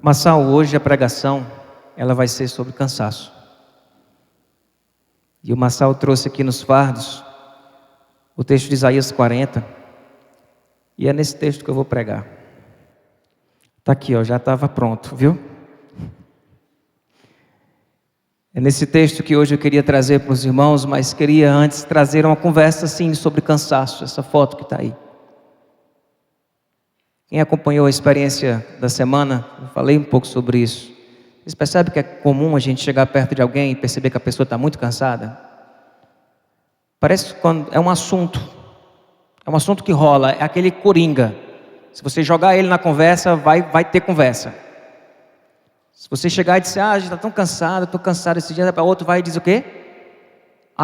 Massal, hoje a pregação, ela vai ser sobre cansaço. E o Massal trouxe aqui nos fardos o texto de Isaías 40. E é nesse texto que eu vou pregar. Está aqui, ó, já estava pronto, viu? É nesse texto que hoje eu queria trazer para os irmãos, mas queria antes trazer uma conversa assim sobre cansaço, essa foto que está aí. Quem acompanhou a experiência da semana, eu falei um pouco sobre isso. Vocês percebem que é comum a gente chegar perto de alguém e perceber que a pessoa está muito cansada? Parece quando é um assunto que rola, é aquele coringa. Se você jogar ele na conversa, vai ter conversa. Se você chegar e dizer, a gente está tão cansado, estou cansado esse dia, para outro vai e diz o quê?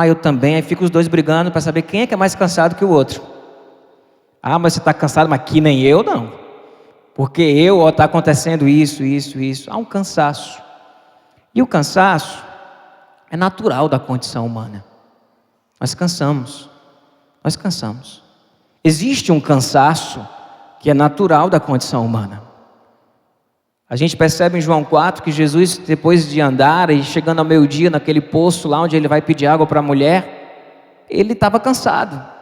Eu também. Aí fica os dois brigando para saber quem é que é mais cansado que o outro. Mas você está cansado, mas que nem eu não. Porque está acontecendo isso. Há um cansaço. E o cansaço é natural da condição humana. Nós cansamos. Existe um cansaço que é natural da condição humana. A gente percebe em João 4 que Jesus, depois de andar e chegando ao meio-dia naquele poço lá onde ele vai pedir água para a mulher, ele estava cansado.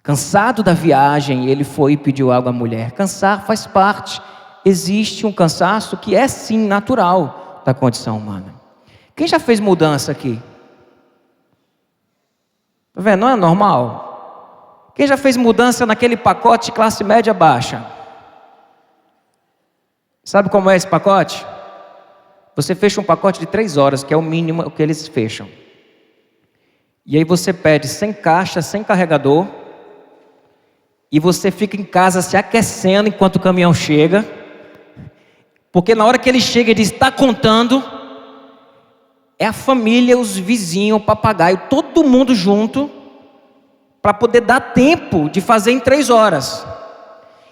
Cansado da viagem, ele foi e pediu água à mulher. Cansar faz parte. Existe um cansaço que é sim natural da condição humana. Quem já fez mudança aqui? Tá vendo? Não é normal? Quem já fez mudança naquele pacote classe média baixa? Sabe como é esse pacote? Você fecha um pacote de 3 horas, que é o mínimo que eles fecham. E aí você pede sem caixa, sem carregador. E você fica em casa se aquecendo enquanto o caminhão chega. Porque na hora que ele chega, ele está contando. É a família, os vizinhos, o papagaio, todo mundo junto. Para poder dar tempo de fazer em 3 horas.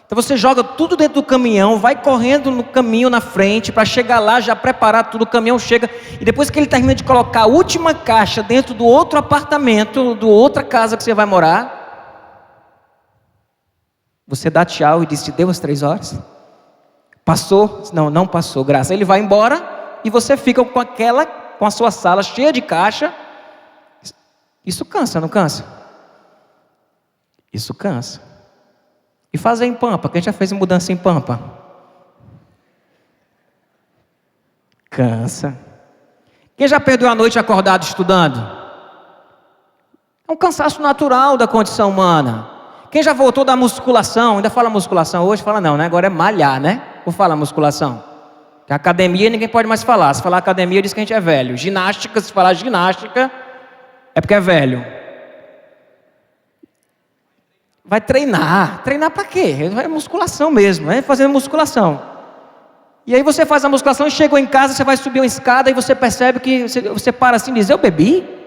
Então você joga tudo dentro do caminhão, vai correndo no caminho na frente, para chegar lá, já preparar tudo, o caminhão chega. E depois que ele termina de colocar a última caixa dentro do outro apartamento, do outra casa que você vai morar, você dá tchau e diz, te deu as 3 horas? Passou? Não passou, graças. Ele vai embora e você fica com a sua sala cheia de caixa. Isso cansa, não cansa? Isso cansa. E fazer em Pampa, quem já fez mudança em Pampa? Cansa. Quem já perdeu a noite acordado estudando? É um cansaço natural da condição humana. Quem já voltou da musculação, ainda fala musculação hoje? Fala não, né? Agora é malhar, né? Ou fala musculação? Que academia ninguém pode mais falar. Se falar academia diz que a gente é velho. Ginástica, se falar ginástica, é porque é velho. Vai treinar. Treinar para quê? É musculação mesmo, é fazendo musculação. E aí você faz a musculação e chegou em casa, você vai subir uma escada e você percebe que você para assim e diz, eu bebi?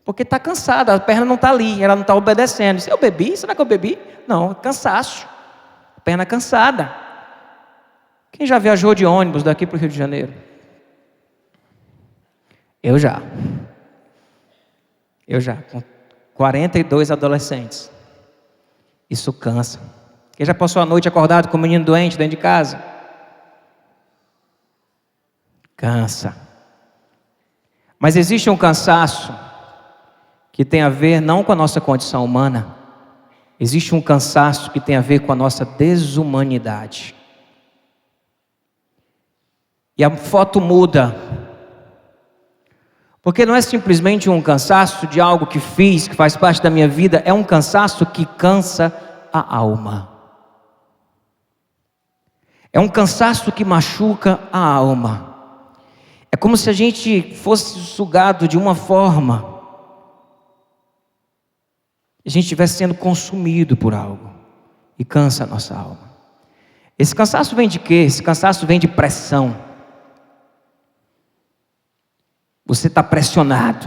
Porque está cansada, a perna não está ali, ela não está obedecendo. Eu bebi? Será que eu bebi? Não, cansaço. Perna cansada. Quem já viajou de ônibus daqui para o Rio de Janeiro? Eu já. Com 42 adolescentes. Isso cansa. Quem já passou a noite acordado com um menino doente dentro de casa? Cansa. Mas existe um cansaço que tem a ver não com a nossa condição humana. Existe um cansaço que tem a ver com a nossa desumanidade. E a foto muda. Porque não é simplesmente um cansaço de algo que fiz, que faz parte da minha vida. É um cansaço que cansa a alma. É um cansaço que machuca a alma. É como se a gente fosse sugado de uma forma. A gente estivesse sendo consumido por algo. E cansa a nossa alma. Esse cansaço vem de quê? Esse cansaço vem de pressão. Você está pressionado.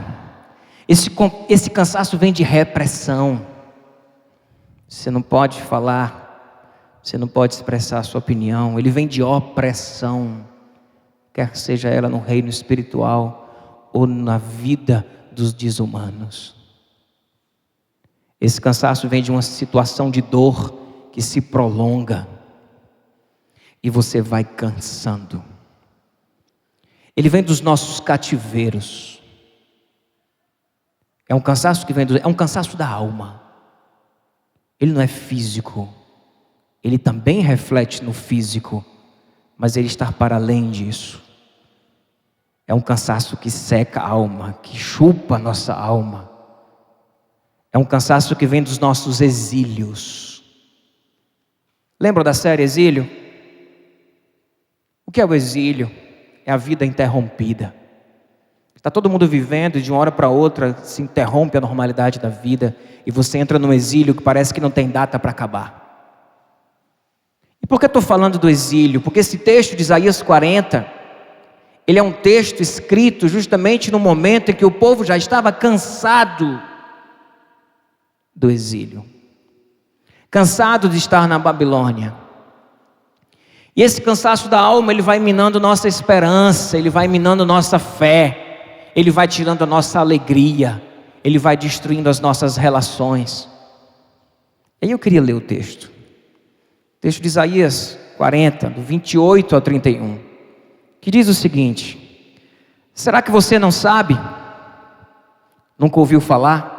Esse cansaço vem de repressão. Você não pode falar. Você não pode expressar a sua opinião. Ele vem de opressão. Quer seja ela no reino espiritual ou na vida dos desumanos. Esse cansaço vem de uma situação de dor que se prolonga. e você vai cansando. Ele vem dos nossos cativeiros. É um cansaço que vem é um cansaço da alma. Ele não é físico. Ele também reflete no físico, mas ele está para além disso. É um cansaço que seca a alma, que chupa a nossa alma. É um cansaço que vem dos nossos exílios. Lembra da série Exílio? O que é o exílio? É a vida interrompida. Está todo mundo vivendo e de uma hora para outra se interrompe a normalidade da vida e você entra num exílio que parece que não tem data para acabar. E por que estou falando do exílio? Porque esse texto de Isaías 40, ele é um texto escrito justamente no momento em que o povo já estava cansado do exílio, cansado de estar na Babilônia. E esse cansaço da alma, ele vai minando nossa esperança, ele vai minando nossa fé, ele vai tirando a nossa alegria, ele vai destruindo as nossas relações. E aí eu queria ler o texto de Isaías 40, do 28 ao 31, que diz o seguinte: será que você não sabe? Nunca ouviu falar?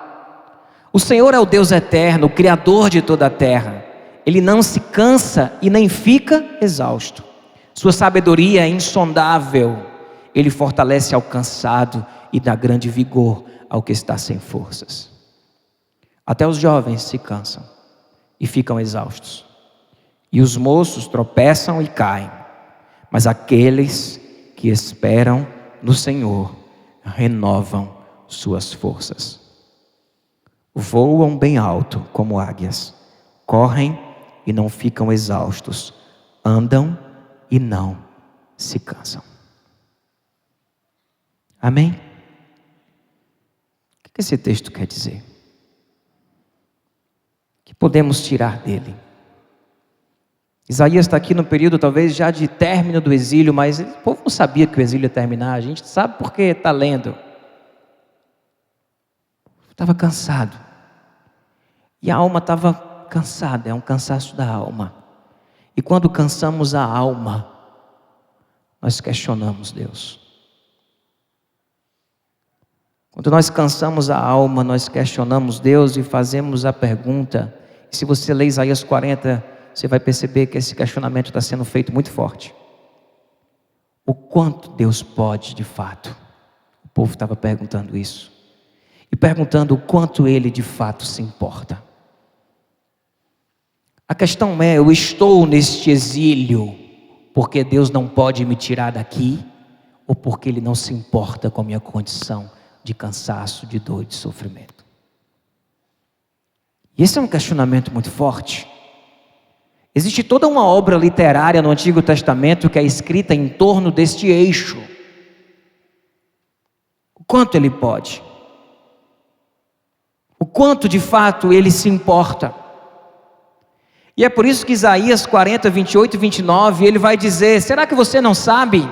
O Senhor é o Deus eterno, o Criador de toda a terra. Ele não se cansa e nem fica exausto. Sua sabedoria é insondável. Ele fortalece ao cansado e dá grande vigor ao que está sem forças. Até os jovens se cansam e ficam exaustos, e os moços tropeçam e caem. Mas aqueles que esperam no Senhor renovam suas forças. Voam bem alto como águias, correm e não ficam exaustos, andam e não se cansam. Amém? O que esse texto quer dizer? O que podemos tirar dele? Isaías está aqui no período talvez já de término do exílio, mas o povo não sabia que o exílio ia terminar. A gente sabe porque está lendo. Estava cansado. E a alma estava cansada, é um cansaço da alma. E quando cansamos a alma, nós questionamos Deus. Quando nós cansamos a alma, nós questionamos Deus e fazemos a pergunta. E se você ler Isaías 40, você vai perceber que esse questionamento está sendo feito muito forte. O quanto Deus pode de fato? O povo estava perguntando isso. E perguntando o quanto Ele de fato se importa. A questão é, eu estou neste exílio porque Deus não pode me tirar daqui, ou porque Ele não se importa com a minha condição de cansaço, de dor e de sofrimento? E esse é um questionamento muito forte. Existe toda uma obra literária no Antigo Testamento que é escrita em torno deste eixo. O quanto Ele pode? O quanto de fato Ele se importa? E é por isso que Isaías 40, 28 e 29, ele vai dizer: será que você não sabe?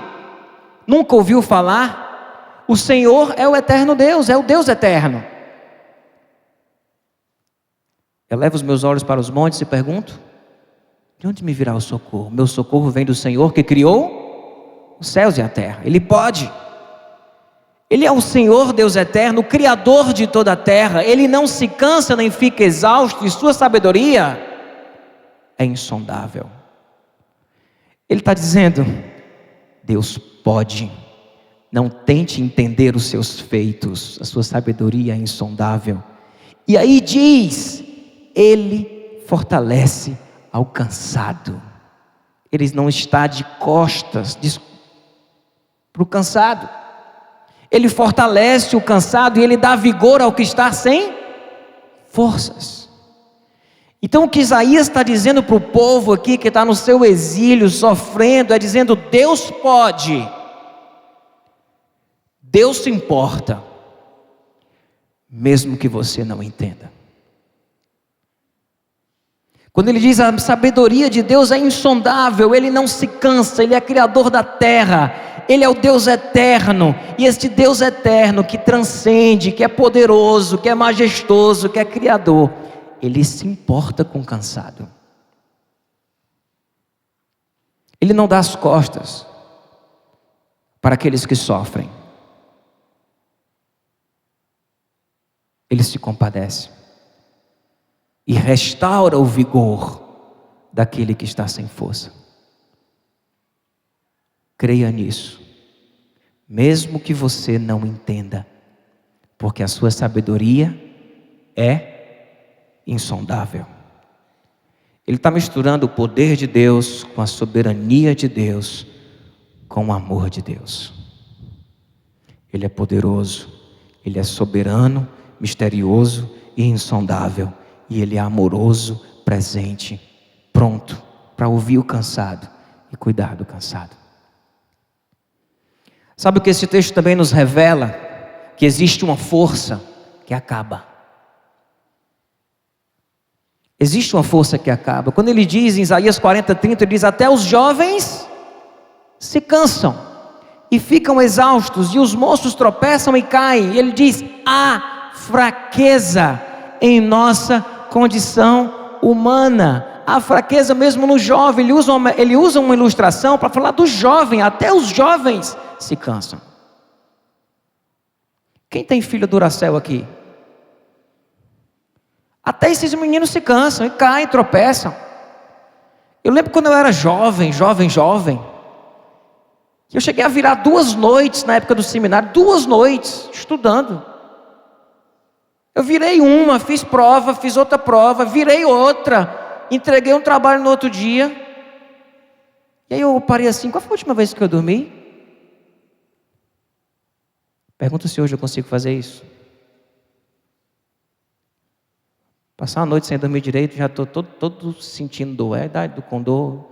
Nunca ouviu falar? O Senhor é o eterno Deus, é o Deus eterno. Eu levo os meus olhos para os montes e pergunto: de onde me virá o socorro? Meu socorro vem do Senhor que criou os céus e a terra. Ele pode. Ele é o Senhor Deus eterno, o Criador de toda a terra. Ele não se cansa nem fica exausto, e sua sabedoria é insondável. Ele está dizendo: Deus pode. Não tente entender os seus feitos, a sua sabedoria é insondável. E aí diz: Ele fortalece ao cansado. Ele não está de costas para o cansado. Ele fortalece o cansado e Ele dá vigor ao que está sem forças. Então o que Isaías está dizendo para o povo aqui, que está no seu exílio, sofrendo, é dizendo: Deus pode, Deus se importa, mesmo que você não entenda. Quando ele diz a sabedoria de Deus é insondável, Ele não se cansa, Ele é Criador da terra, Ele é o Deus eterno, e este Deus eterno que transcende, que é poderoso, que é majestoso, que é Criador, Ele se importa com o cansado. Ele não dá as costas para aqueles que sofrem. Ele se compadece e restaura o vigor daquele que está sem força. Creia nisso, mesmo que você não entenda, porque a sua sabedoria é insondável. Ele está misturando o poder de Deus com a soberania de Deus, com o amor de Deus. Ele é poderoso, Ele é soberano, misterioso e insondável. E Ele é amoroso, presente, pronto para ouvir o cansado e cuidar do cansado. Sabe o que esse texto também nos revela? Que existe uma força que acaba. Existe uma força que acaba. Quando ele diz em Isaías 40:30, ele diz: até os jovens se cansam e ficam exaustos, e os moços tropeçam e caem. E ele diz: há fraqueza em nossa condição humana. Há fraqueza mesmo no jovem. Ele usa uma ilustração para falar do jovem. Até os jovens se cansam. Quem tem filho Duracell aqui? Até esses meninos se cansam e caem, tropeçam. Eu lembro quando eu era jovem, que eu cheguei a virar 2 noites na época do seminário, 2 noites estudando. Eu virei uma, fiz prova, fiz outra prova, virei outra, entreguei um trabalho no outro dia. E aí eu parei assim: qual foi a última vez que eu dormi? Pergunta se hoje eu consigo fazer isso. Passar uma noite sem dormir direito, já estou todo sentindo dor. É a idade do condor,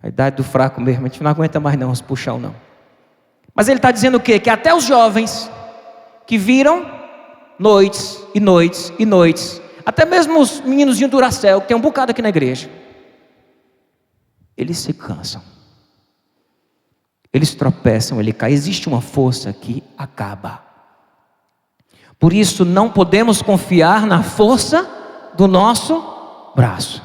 a idade do fraco mesmo. A gente não aguenta mais não, os puxão não. Mas ele está dizendo o quê? Que até os jovens que viram noites e noites e noites, até mesmo os meninozinhos do Duracell, que tem um bocado aqui na igreja, eles se cansam, eles tropeçam, ele cai. Existe uma força que acaba. Por isso não podemos confiar na força do nosso braço.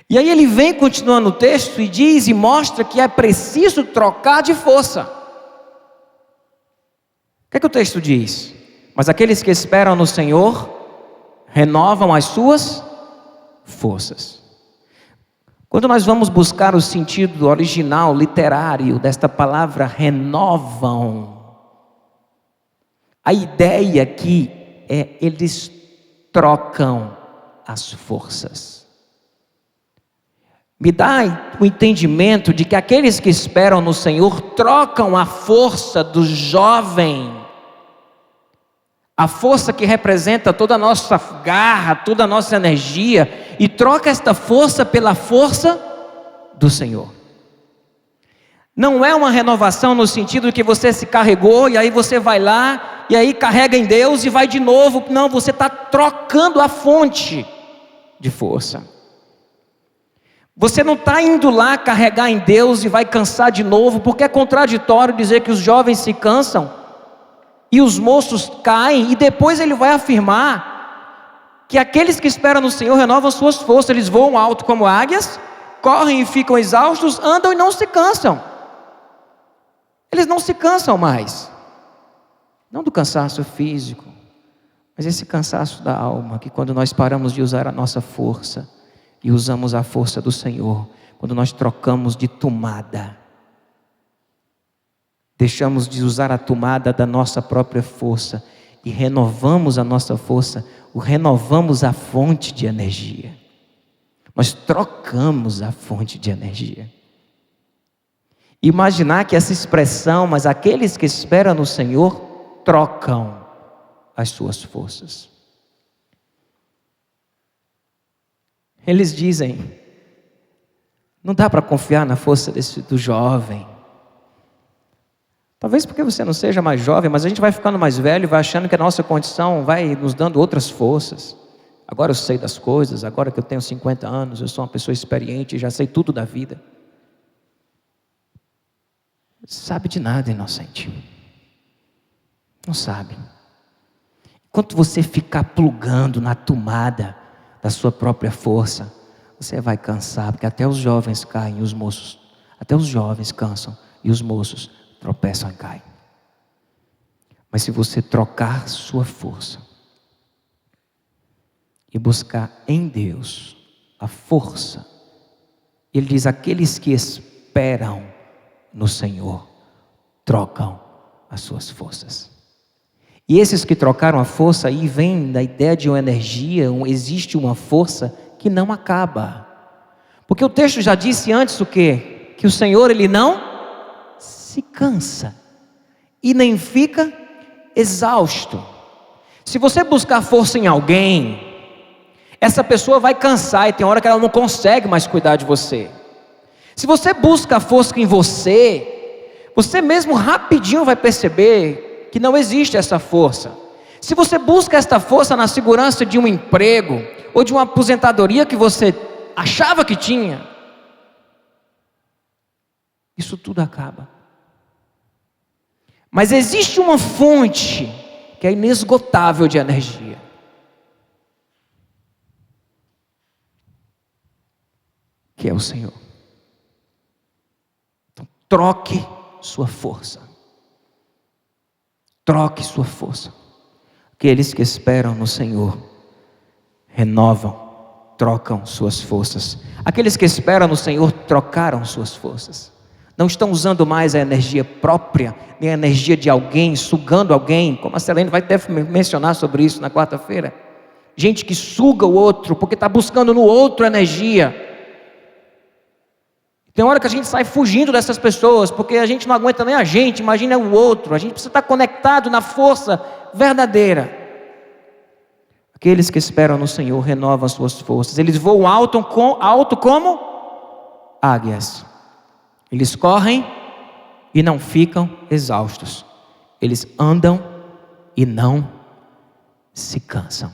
E aí ele vem continuando o texto e diz e mostra que é preciso trocar de força. O que é que o texto diz? Mas aqueles que esperam no Senhor renovam as suas forças. Quando nós vamos buscar o sentido original, literário desta palavra renovam, a ideia aqui é eles trocam as forças. Me dá o entendimento de que aqueles que esperam no Senhor trocam a força do jovem, a força que representa toda a nossa garra, toda a nossa energia, e troca esta força pela força do Senhor. Não é uma renovação no sentido que você se carregou e aí você vai lá e aí carrega em Deus e vai de novo. Não, você está trocando a fonte de força. Você não está indo lá carregar em Deus e vai cansar de novo, porque é contraditório dizer que os jovens se cansam e os moços caem, e depois ele vai afirmar que aqueles que esperam no Senhor renovam suas forças. Eles voam alto como águias, correm e ficam exaustos, andam e não se cansam. Eles não se cansam mais, não do cansaço físico, mas esse cansaço da alma, que quando nós paramos de usar a nossa força e usamos a força do Senhor, quando nós trocamos de tomada, deixamos de usar a tomada da nossa própria força e renovamos a nossa força, renovamos a fonte de energia. Nós trocamos a fonte de energia. Imaginar que essa expressão, mas aqueles que esperam no Senhor trocam as suas forças. Eles dizem: não dá para confiar na força do jovem. Talvez porque você não seja mais jovem, mas a gente vai ficando mais velho e vai achando que a nossa condição vai nos dando outras forças. Agora eu sei das coisas, agora que eu tenho 50 anos, eu sou uma pessoa experiente, já sei tudo da vida. Sabe de nada, inocente. Não sabe. Enquanto você ficar plugando na tomada da sua própria força, você vai cansar, porque até os jovens caem e os moços, até os jovens cansam e os moços tropeçam e caem. Mas se você trocar sua força e buscar em Deus a força, Ele diz: aqueles que esperam no Senhor trocam as suas forças. E esses que trocaram a força, aí vem da ideia de uma energia, existe uma força que não acaba. Porque o texto já disse antes o quê? Que o Senhor, Ele não se cansa e nem fica exausto. Se você buscar força em alguém, essa pessoa vai cansar e tem hora que ela não consegue mais cuidar de você. Se você busca força em você, você mesmo rapidinho vai perceber que não existe essa força. Se você busca esta força na segurança de um emprego ou de uma aposentadoria que você achava que tinha, isso tudo acaba. Mas existe uma fonte que é inesgotável de energia. Que é o Senhor. Então, troque sua força. Troque sua força. Aqueles que esperam no Senhor renovam, trocam suas forças. Aqueles que esperam no Senhor trocaram suas forças. Não estão usando mais a energia própria, nem a energia de alguém, sugando alguém, como a Selene deve mencionar sobre isso na quarta-feira. Gente que suga o outro, porque está buscando no outro energia. Tem hora que a gente sai fugindo dessas pessoas, porque a gente não aguenta nem a gente, imagina o outro. A gente precisa estar conectado na força verdadeira. Aqueles que esperam no Senhor renovam as suas forças. Eles voam alto como águias. Eles correm e não ficam exaustos. Eles andam e não se cansam.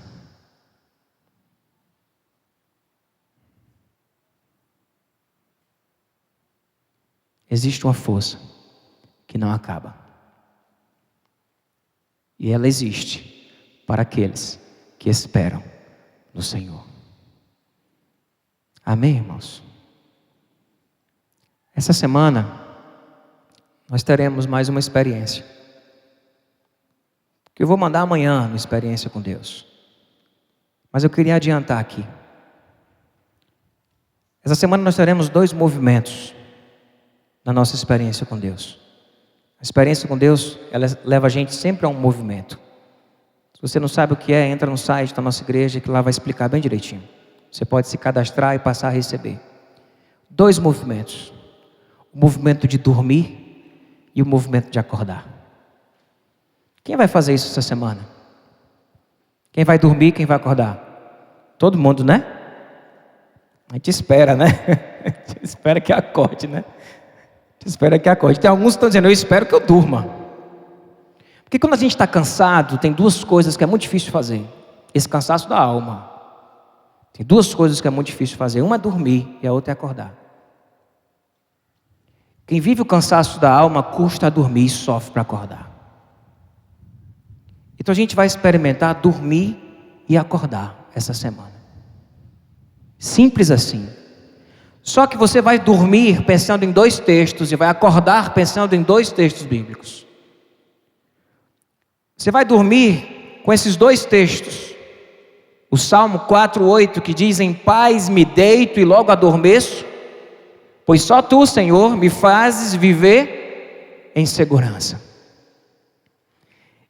Existe uma força que não acaba. E ela existe para aqueles que esperam no Senhor. Amém, irmãos? Essa semana nós teremos mais uma experiência, que eu vou mandar amanhã na experiência com Deus. Mas eu queria adiantar aqui. Essa semana nós teremos 2 movimentos na nossa experiência com Deus. A experiência com Deus, ela leva a gente sempre a um movimento. Se você não sabe o que é, entra no site da nossa igreja, que lá vai explicar bem direitinho. Você pode se cadastrar e passar a receber. 2 movimentos. O movimento de dormir e o movimento de acordar. Quem vai fazer isso essa semana? Quem vai dormir, quem vai acordar? Todo mundo, né? A gente espera, né? A gente espera que acorde, né? Espera que acorde. Tem alguns que estão dizendo: eu espero que eu durma. Porque quando a gente está cansado, tem 2 coisas que é muito difícil fazer. Esse cansaço da alma. Tem 2 coisas que é muito difícil fazer. Uma é dormir e a outra é acordar. Quem vive o cansaço da alma custa a dormir e sofre para acordar. Então a gente vai experimentar dormir e acordar essa semana. Simples assim. Só que você vai dormir pensando em 2 textos e vai acordar pensando em 2 textos bíblicos. Você vai dormir com esses 2 textos. O Salmo 4:8 que diz: em paz me deito e logo adormeço, pois só Tu, Senhor, me fazes viver em segurança.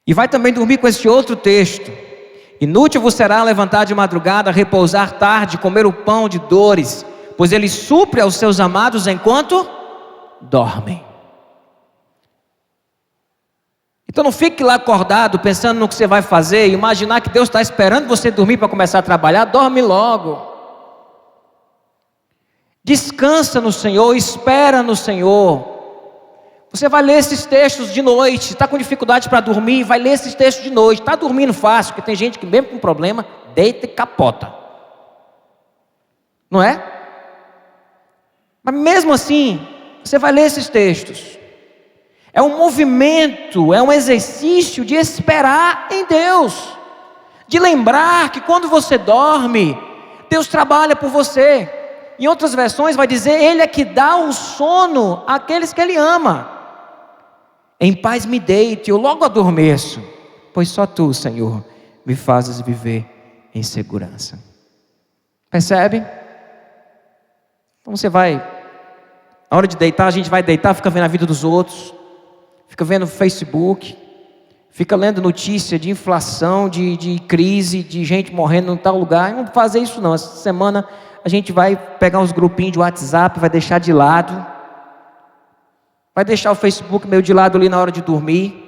E vai também dormir com esse outro texto: inútil vos será levantar de madrugada, repousar tarde, comer o pão de dores, pois Ele supre aos seus amados enquanto dormem. Então não fique lá acordado pensando no que você vai fazer e imaginar que Deus está esperando você dormir para começar a trabalhar. Dorme logo. Descansa no Senhor, espera no Senhor. Você vai ler esses textos de noite. Está com dificuldade para dormir, vai ler esses textos de noite. Está dormindo fácil, porque tem gente que mesmo com problema deita e capota. Não é? Mas mesmo assim, você vai ler esses textos. É um movimento, é um exercício de esperar em Deus. De lembrar que quando você dorme, Deus trabalha por você. Em outras versões vai dizer: Ele é que dá o sono àqueles que Ele ama. Em paz me deito, eu logo adormeço, pois só Tu, Senhor, me fazes viver em segurança. Percebe? Então você vai, na hora de deitar, a gente vai deitar, fica vendo a vida dos outros, fica vendo o Facebook, fica lendo notícia de inflação, de crise, de gente morrendo em tal lugar. Não vou fazer isso não. Essa semana a gente vai pegar uns grupinhos de WhatsApp, vai deixar de lado, vai deixar o Facebook meio de lado ali na hora de dormir,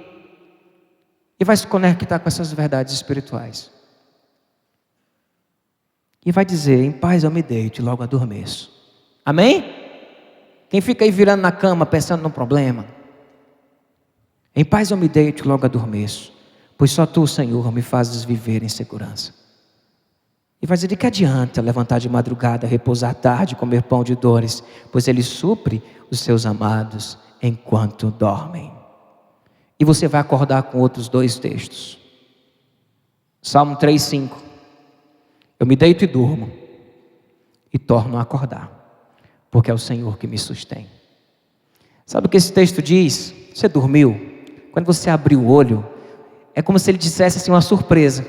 e vai se conectar com essas verdades espirituais. E vai dizer: em paz eu me deito e logo adormeço. Amém? Quem fica aí virando na cama pensando no problema, em paz eu me deito e logo adormeço, pois só Tu, Senhor, me fazes viver em segurança. E vai dizer: de que adianta levantar de madrugada, repousar tarde, comer pão de dores, pois Ele supre os seus amados enquanto dormem. E você vai acordar com outros 2 textos. Salmo 3:5. Eu me deito e durmo, e torno a acordar, porque é o Senhor que me sustém. Sabe o que esse texto diz? Você dormiu? Quando você abriu o olho, é como se Ele dissesse assim, uma surpresa: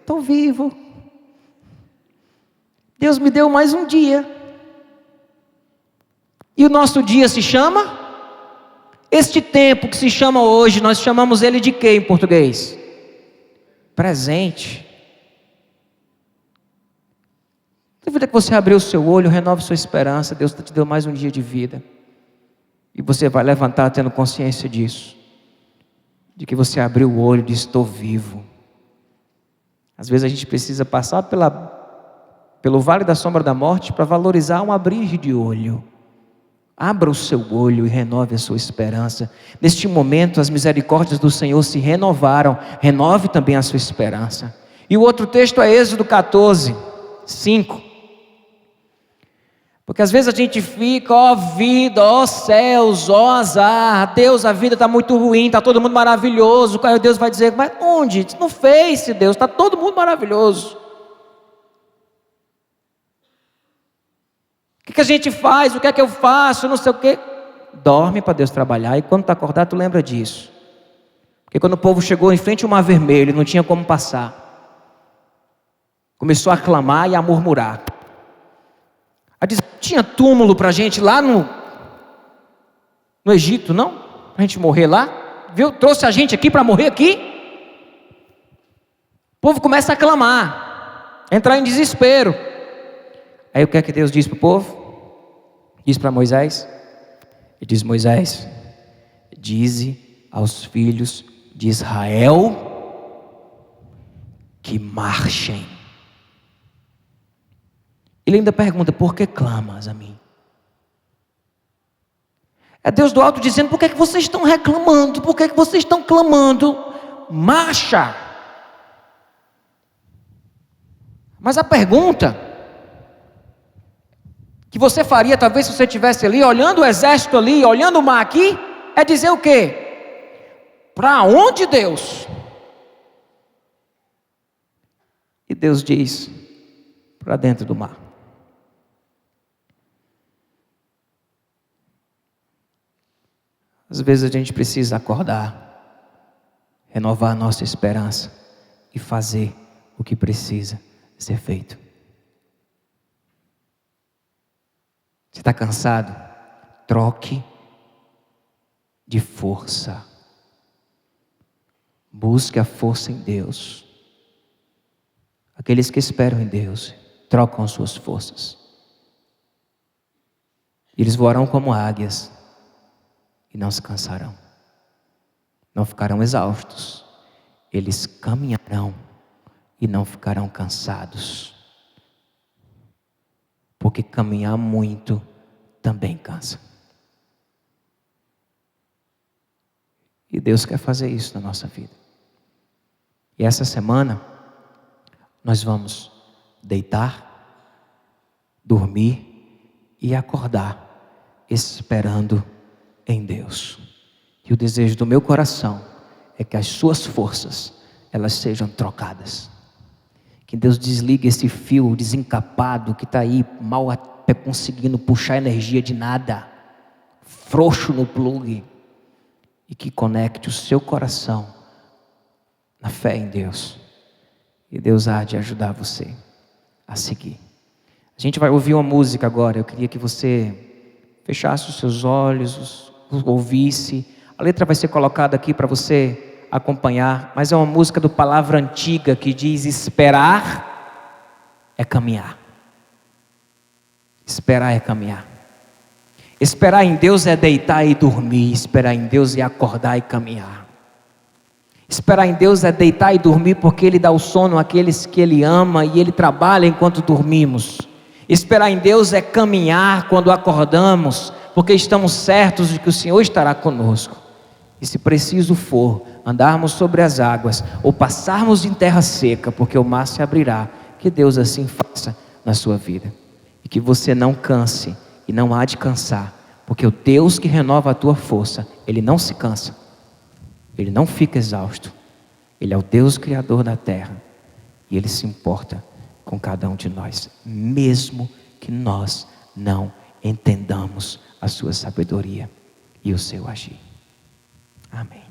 estou vivo. Deus me deu mais um dia. E o nosso dia se chama? Este tempo que se chama hoje, nós chamamos ele de quê em português? Presente. Devido a que você abriu o seu olho, renove sua esperança. Deus te deu mais um dia de vida. E você vai levantar tendo consciência disso. De que você abriu o olho e disse: estou vivo. Às vezes a gente precisa passar pelo vale da sombra da morte para valorizar um abrir de olho. Abra o seu olho e renove a sua esperança. Neste momento as misericórdias do Senhor se renovaram. Renove também a sua esperança. E o outro texto é Êxodo 14:5. Porque às vezes a gente fica: ó vida, ó céus, ó azar, Deus, a vida está muito ruim, está todo mundo maravilhoso. Aí Deus vai dizer: mas onde? No Face, Deus, está todo mundo maravilhoso. O que a gente faz? O que é que eu faço? Não sei o quê. Dorme para Deus trabalhar. E quando está acordado, tu lembra disso. Porque quando o povo chegou em frente ao mar vermelho, não tinha como passar, começou a clamar e a murmurar. Aí diz: tinha túmulo para a gente lá no Egito, não? Para a gente morrer lá? Viu? Trouxe a gente aqui para morrer aqui? O povo começa a clamar, a entrar em desespero. Aí o que é que Deus diz para o povo? Diz para Moisés. Ele diz: Moisés, dize aos filhos de Israel que marchem. Ele ainda pergunta: por que clamas a mim? É Deus do alto dizendo: por que vocês estão reclamando? Por que vocês estão clamando? Marcha. Mas a pergunta que você faria, talvez, se você estivesse ali, olhando o exército ali, olhando o mar aqui, é dizer o quê? Para onde, Deus? E Deus diz: para dentro do mar. Às vezes a gente precisa acordar, renovar a nossa esperança e fazer o que precisa ser feito. Você está cansado? Troque de força. Busque a força em Deus. Aqueles que esperam em Deus trocam suas forças. Eles voarão como águias e não se cansarão. Não ficarão exaustos. Eles caminharão e não ficarão cansados. Porque caminhar muito também cansa. E Deus quer fazer isso na nossa vida. E essa semana nós vamos deitar, dormir e acordar esperando em Deus. E o desejo do meu coração é que as suas forças, elas sejam trocadas. Que Deus desligue esse fio desencapado que está aí mal conseguindo puxar energia de nada, frouxo no plug, e que conecte o seu coração na fé em Deus. E Deus há de ajudar você a seguir. A gente vai ouvir uma música agora. Eu queria que você fechasse os seus olhos, ouvisse. A letra vai ser colocada aqui para você acompanhar, mas é uma música do Palavra Antiga que diz: esperar é caminhar. Esperar é caminhar. Esperar em Deus é deitar e dormir. Esperar em Deus é acordar e caminhar. Esperar em Deus é deitar e dormir, porque Ele dá o sono àqueles que Ele ama e Ele trabalha enquanto dormimos. Esperar em Deus é caminhar quando acordamos, porque estamos certos de que o Senhor estará conosco. E se preciso for, andarmos sobre as águas ou passarmos em terra seca, porque o mar se abrirá. Que Deus assim faça na sua vida. E que você não canse e não há de cansar, porque o Deus que renova a tua força, Ele não se cansa, Ele não fica exausto. Ele é o Deus Criador da terra e Ele se importa com cada um de nós, mesmo que nós não entendamos a sua sabedoria e o seu agir. Amém.